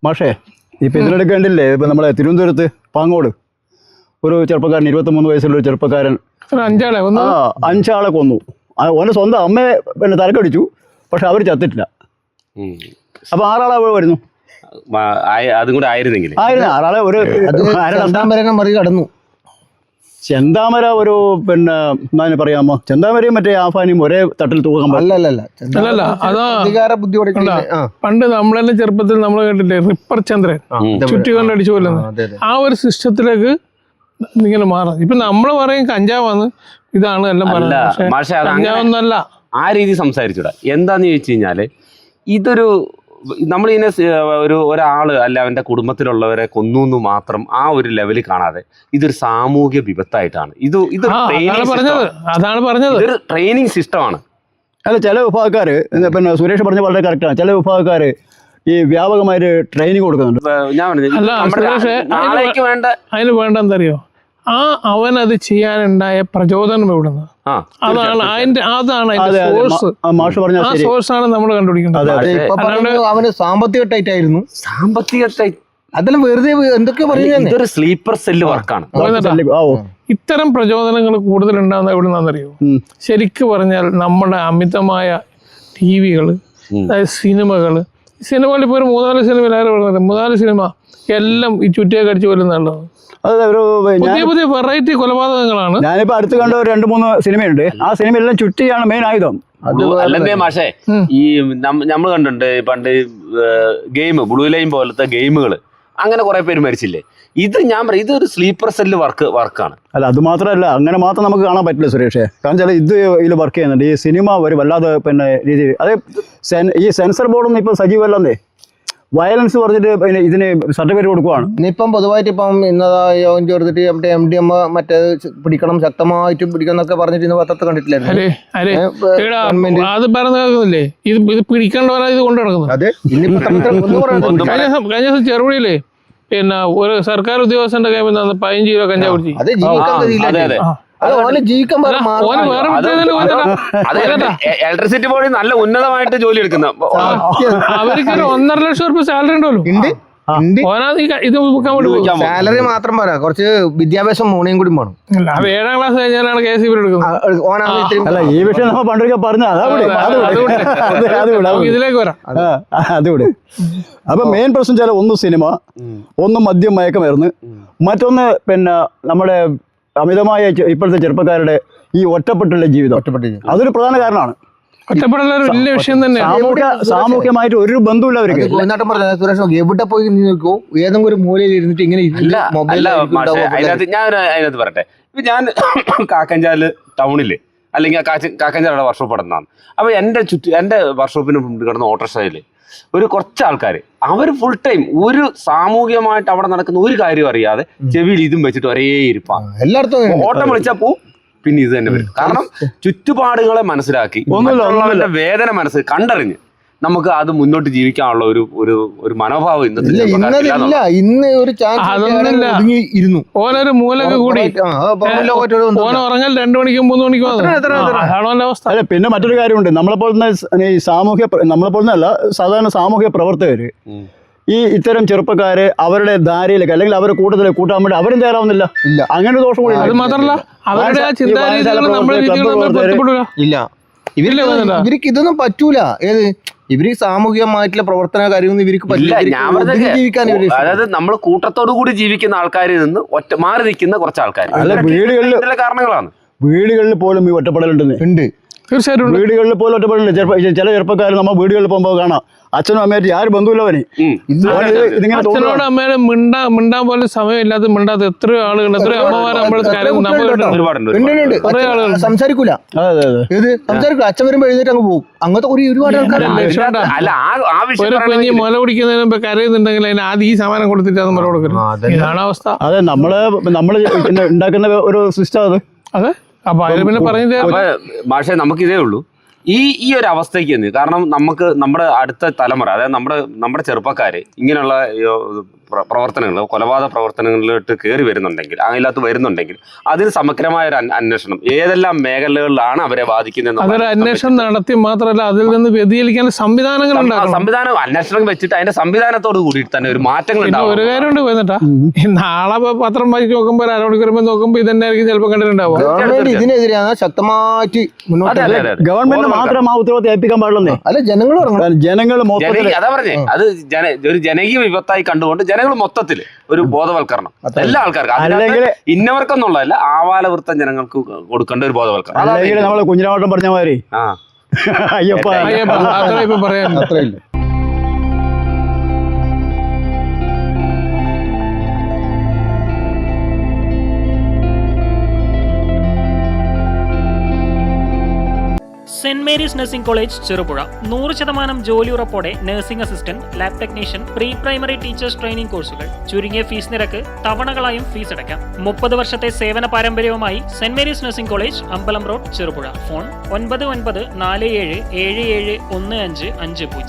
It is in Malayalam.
മാഷേ ഇപ്പം ഇതിനിടയ്ക്ക് കണ്ടില്ലേ ഇപ്പം നമ്മളെ തിരുവനന്തപുരത്ത് പാങ്ങോട് ഒരു ചെറുപ്പക്കാരൻ 23 വയസ്സുള്ള ഒരു ചെറുപ്പക്കാരൻ 5 ആളെ കൊന്നു. ഓൻ്റെ സ്വന്തം അമ്മയെ പിന്നെ തലക്കടിച്ചു, പക്ഷെ അവർ ചത്തിട്ടില്ല. അപ്പം 6 ആളെ വരുന്നു. അതും കൂടെ ആയിരുന്നെങ്കിൽ 6 ആളെ ഒരു മറികടന്നു. ചെന്താമര ഒരു പിന്നെ എന്താ പറയാമോ, ചെന്താമരയും മറ്റേ ആഫാനിയും ഒരേ തട്ടിൽ തൂക്കാൻ അല്ലല്ല പണ്ട് നമ്മളെല്ലാം ചെറുപ്പത്തിൽ നമ്മൾ കേട്ടില്ലേ റിപ്പർ ചന്ദ്രൻ ചുറ്റി കണ്ടടിച്ചു കൊല്ലുന്നത്, ആ ഒരു സിസ്റ്റത്തിലേക്ക് ഇങ്ങനെ മാറാം. ഇപ്പൊ നമ്മള് പറയും കഞ്ചാവാന്ന്, ഇതാണ് എല്ലാം പറയുന്നത്, കഞ്ചാവൊന്നല്ല. ആ രീതി സംസാരിച്ചൂടാ. എന്താന്ന് ചോദിച്ചു കഴിഞ്ഞാല് ഇതൊരു നമ്മളിങ്ങനെ ഒരാള് അല്ല അവന്റെ കുടുംബത്തിലുള്ളവരെ കൊന്നു മാത്രം ആ ഒരു ലെവലിൽ കാണാതെ ഇതൊരു സാമൂഹ്യ വിപത്തായിട്ടാണ്. അതാണ് പറഞ്ഞത്, ഇതൊരു ട്രെയിനിങ് സിസ്റ്റമാണ്. അല്ല, ചില വിഭാഗക്കാര് പിന്നെ സുരേഷ് പറഞ്ഞ വളരെ കറക്റ്റാണ്. ചില വിഭാഗക്കാര് ഈ വ്യാപകമായിട്ട് ട്രെയിനിങ് കൊടുക്കുന്നുണ്ട്. ഞാൻ അതിന് വേണ്ടെന്തറിയോ, അവനത് ചെയ്യാനുണ്ടായ പ്രചോദനം എവിടുന്ന്, അതാണ് സോഴ്സാണ് നമ്മൾ കണ്ടുപിടിക്കുന്നത്. അവന് സാമ്പത്തിക ടൈറ്റ് ആയിരുന്നു. അതെല്ലാം വെറുതെ എന്തൊക്കെ പറയുന്നത്. ഇതൊരു സ്ലീപ്പർ സെല്ല് വർക്കാണ്. ഇത്തരം പ്രചോദനങ്ങൾ കൂടുതൽ ഉണ്ടാകുന്ന എവിടുന്നാന്നറിയോ? ശരിക്ക് പറഞ്ഞാൽ നമ്മുടെ അമിതമായ ടിവികള്, അതായത് സിനിമകള്. സിനിമകളിൽ ഇപ്പോൾ ഒരു 3-4 സിനിമ പറയുന്നത്, 3-4 സിനിമ എല്ലാം ഈ ചുറ്റിയൊക്കെ അടിച്ചു കൊല്ലുന്നുണ്ടോ? പുതിയ വെറൈറ്റി കൊലപാതകങ്ങളാണ്. ഞാനിപ്പോ അടുത്ത് കണ്ട 2-3 സിനിമയുണ്ട്. ആ സിനിമയെല്ലാം ചുറ്റിയാണ് മെയിൻ ആയുധം. അല്ലേ മാഷേ, ഈ നമ്മൾ കണ്ടിട്ടുണ്ട് പണ്ട് ഗെയിം, ബ്ലൂ ലൈൻ പോലത്തെ ഗെയിമുകൾ, അങ്ങനെ കുറെ പേര് മരിച്ചില്ലേ? ഇത് ഞാൻ പറയും, ഇതൊരു സ്ലീപ്പർ സെല്ല് വർക്കാണ്. അല്ല, അത് മാത്രമല്ല, അങ്ങനെ മാത്രം നമുക്ക് കാണാൻ പറ്റില്ല സുരേഷേ. കാരണം വെച്ചാൽ ഇതിൽ വർക്ക് ചെയ്യുന്നുണ്ട്. ഈ സിനിമ ഒരു വല്ലാതെ പിന്നെ രീതിയിൽ, അത് ഈ സെൻസർ ബോർഡൊന്നും ഇപ്പം സജീവമല്ലേ. വയലൻസ് പറഞ്ഞിട്ട് പിന്നെ ഇതിന് സർട്ടിഫിക്കറ്റ് കൊടുക്കുവാണ്. ഇനിയിപ്പം പൊതുവായിട്ട് ഇപ്പം യോഗം ചേർത്തിട്ട് MDMA മറ്റേ പിടിക്കണം, ശക്തമായിട്ട് പിടിക്കണം എന്നൊക്കെ പറഞ്ഞിട്ട് ഇന്ന് പത്രത്തിൽ കണ്ടിട്ടില്ലായിരുന്നു. അത് പറഞ്ഞില്ലേ, ഇത് പിടിക്കേണ്ടവരാ ഇത് കൊണ്ടു നടക്കുന്നത്. അതെ, കഴിഞ്ഞ ദിവസം ചെറുപുഴയില്ലേ പിന്നെ ഒരു സർക്കാർ ഉദ്യോഗസ്ഥന്റെ കയ്യിൽ 15 കിലോ കഞ്ചാവ് പിടിച്ചു. അത് ജീവിക്കാൻ ഇലക്ട്രിസിറ്റി ബോർഡിൽ നല്ല ഉന്നതമായിട്ട് ജോലി എടുക്കുന്ന അവർക്ക് 1.5 ലക്ഷം രൂപ സാലറി ഉണ്ടല്ലോ. സാലറി മാത്രം പോരാ, കുറച്ച് വിദ്യാഭ്യാസം മൂണയും കൂടി വേണം. അത് 7ാം ക്ലാസ് കഴിഞ്ഞാലാണ് KCB എടുക്കുന്നത്. അല്ല, ഈ വിഷയം നമ്മൾ പണ്ടൊക്കെ പറഞ്ഞ ഇതിലേക്ക് വരാം. അതുകൂടെ. അപ്പൊ മെയിൻ പ്രശ്നം ചില ഒന്ന് സിനിമ, ഒന്ന് മദ്യം മയക്കമരുന്ന്, മറ്റൊന്ന് പിന്നെ നമ്മുടെ അമിതമായ ഇപ്പോഴത്തെ ചെറുപ്പക്കാരുടെ ഈ ഒറ്റപ്പെട്ടുള്ള ജീവിതം. അതൊരു പ്രധാന കാരണമാണ്. ഒറ്റപ്പെടൽ ഒരു വലിയ വിഷയം തന്നെ. സാമൂഹ്യമായിട്ട് ഒരു ബന്ധമില്ല അവർക്ക്. സുരേഷ് എവിടെ പോയി നോക്കൂ, ഏതെങ്കിലും ഒരു മൂലയിൽ ഇരുന്നിട്ട് ഇങ്ങനെ ഞാൻ അതിനകത്ത് പറയട്ടെ. ഇപ്പൊ ഞാൻ കാക്കഞ്ചാല് ടൗണില് അല്ലെങ്കിൽ കാക്കഞ്ചാലയുടെ വർക്ക്ഷോപ്പ് നടന്നതാണ്. അപ്പൊ എന്റെ വർക്ക്ഷോപ്പിന് കിടന്ന ഓട്ടോറിക്ഷയില് ഒരു കുറച്ച് ആൾക്കാർ, അവർ ഫുൾ ടൈം ഒരു സാമൂഹികമായിട്ട് അവിടെ നടക്കുന്ന ഒരു കാര്യം അറിയാതെ ചെവിയിൽ ഇതും വെച്ചിട്ട് ഒരേ ഇരിപ്പാണ്. എല്ലായിടത്തും ഓട്ടം വിളിച്ചാൽ പോവും, പിന്നെ ഇത് തന്നെ വരും. കാരണം ചുറ്റുപാടുകളെ മനസ്സിലാക്കി മറ്റുള്ളവരുടെ വേദന കണ്ടറിഞ്ഞ് നമുക്ക് അത് മുന്നോട്ട് ജീവിക്കാനുള്ള ഒരു മനോഭാവം ഇരുന്നു. ഓനൊരു മൂലക്ക് കൂടി ഉറങ്ങൽ 2 മണിക്കും 3 മണിക്കും അവസ്ഥ. അല്ല, പിന്നെ മറ്റൊരു കാര്യമുണ്ട്. നമ്മളെപ്പോലത്തെ ഈ നമ്മളെപ്പോലല്ല സാധാരണ സാമൂഹ്യ പ്രവർത്തകര് ഈ ഇത്തരം ചെറുപ്പക്കാരെ അവരുടെ ധാരയിലേക്ക് അല്ലെങ്കിൽ അവരുടെ കൂട്ടത്തിലേക്ക് കൂട്ടാൻ വേണ്ടി അവരും തയ്യാറാവുന്നില്ല. അങ്ങനെ ഒരു ദോഷം കൂടി. അത് മാത്രമല്ല, അവരുടെ ഇല്ല, ഇവർക്ക് ഇതൊന്നും പറ്റൂല. ഇവര് സാമൂഹികമായിട്ടുള്ള പ്രവർത്തന കാര്യമൊന്നും ഇവർക്ക് പറ്റില്ല. അതായത് നമ്മൾ കൂട്ടത്തോടു കൂടി ജീവിക്കുന്ന ആൾക്കാരിൽ നിന്ന് മാറി നിൽക്കുന്ന കുറച്ച് ആൾക്കാർ കാരണങ്ങളാണ്. വീടുകളിൽ പോലും ഈ ഒറ്റപ്പെടലുണ്ട്. തീർച്ചയായിട്ടും വീടുകളിൽ പോലും ഒറ്റപ്പെടലുണ്ട്. ചില ചെറുപ്പക്കാർ നമ്മൾ വീടുകളിൽ പോകുമ്പോൾ കാണാം, അച്ഛനും അമ്മയായിട്ട് ആരും ബന്ധുവില്ലവന്. അച്ഛനോട് അമ്മയുടെ മിണ്ടാൻ പോലും സമയമില്ലാതെ മിണ്ടാത്ത എത്രയോ ആളുകൾ, എത്രയോ അമ്മമാരെ സംസാരിക്കൂല. അച്ഛൻ വരുമ്പോ എഴുന്നേറ്റ് അങ്ങ് പോകും. അങ്ങനത്തെ ഒരുപാട് ഒരു കുഞ്ഞി മുല കുടിക്കുന്നതിന് മുമ്പ് കരയുന്നുണ്ടെങ്കിൽ അതിന് ആദ്യം ഈ സമാനം കൊടുത്തിട്ട് അത് മുല കൊടുക്കരുത്. ഇതാണ് അവസ്ഥ. അതെ, നമ്മള് ഉണ്ടാക്കുന്ന ഒരു സിസ്റ്റം അത്. അതെ, അപ്പൊ അതിൽ പിന്നെ പറഞ്ഞത് പക്ഷേ നമുക്കിതേ ഉള്ളൂ ഈ ഒരു അവസ്ഥയ്ക്ക് തന്നെ. കാരണം നമ്മുടെ അടുത്ത തലമുറ, അതായത് നമ്മുടെ ചെറുപ്പക്കാര് ഇങ്ങനെയുള്ള പ്രവർത്തനങ്ങൾ, കൊലപാതക പ്രവർത്തനങ്ങളിലോട്ട് കയറി വരുന്നുണ്ടെങ്കിൽ, അതിനകത്ത് വരുന്നുണ്ടെങ്കിൽ അതിന് സമഗ്രമായ ഒരു അന്വേഷണം ഏതെല്ലാം മേഖലകളിലാണ് അവരെ ബാധിക്കുന്നത്. അതൊരു അന്വേഷണം നടത്തി മാത്രമല്ല അതിൽ നിന്ന് വ്യതിചലിക്കാൻ സംവിധാനങ്ങൾ ഉണ്ടാക്കണം. സംവിധാനം അന്വേഷണം വെച്ചിട്ട് അതിന്റെ സംവിധാനത്തോട് കൂടിയിട്ട് തന്നെ ഒരു മാറ്റങ്ങൾ പിന്നെ ഒരു കാര്യമുണ്ട് പോയിട്ടാ, നാളെ പത്രം വായിച്ച് നോക്കുമ്പോൾ അരമണിക്കൂർ നോക്കുമ്പോൾ ഇതന്നെ ആയിരിക്കും ചിലപ്പോൾ കണ്ടിട്ടുണ്ടാവും. ഗവൺമെന്റ് ഇതിനെതിരെയാണ് ശക്തമായിട്ട് മുന്നോട്ട്. ഗവൺമെന്റ് മാത്രം ആ ഉത്തരവാദിത്തം ഏൽപ്പിക്കാൻ പാടുള്ളൂ. അല്ല, ജനങ്ങൾ ജനങ്ങൾ അതാ പറഞ്ഞേ, അത് ഒരു ജനകീയ വിപത്തായി കണ്ടുകൊണ്ട് ജനങ്ങൾ മൊത്തത്തിൽ ഒരു ബോധവൽക്കരണം എല്ലാ ആൾക്കാർക്കും, അല്ലെങ്കിൽ ഇന്നവർക്കെന്നുള്ളതല്ല, ആവാലവൃത്തം ജനങ്ങൾക്ക് കൊടുക്കേണ്ട ഒരു ബോധവൽക്കരണം. അല്ലെങ്കിൽ നമ്മള് കുഞ്ഞിരാവട്ടം പറഞ്ഞ മാതിരി അയ്യപ്പ അത്ര ഇപ്പൊ പറയാൻ അത്രയില്ല. Saint Mary's nursing college Cherupuzha 100% ജോലി ഉറപ്പോടെ nursing assistant, lab technician, pre primary teachers training കോഴ്സുകൾ. ചുരുങ്ങിയ ഫീസ് നിരക്ക് തവണകളായും ഫീസ് അടയ്ക്കാം. 30 വർഷത്തെ സേവന പാരമ്പര്യവുമായി സെന്റ് മേരീസ് നഴ്സിംഗ് കോളേജ്, അമ്പലം റോഡ്, ചെറുപുഴ. ഫോൺ 9947771550.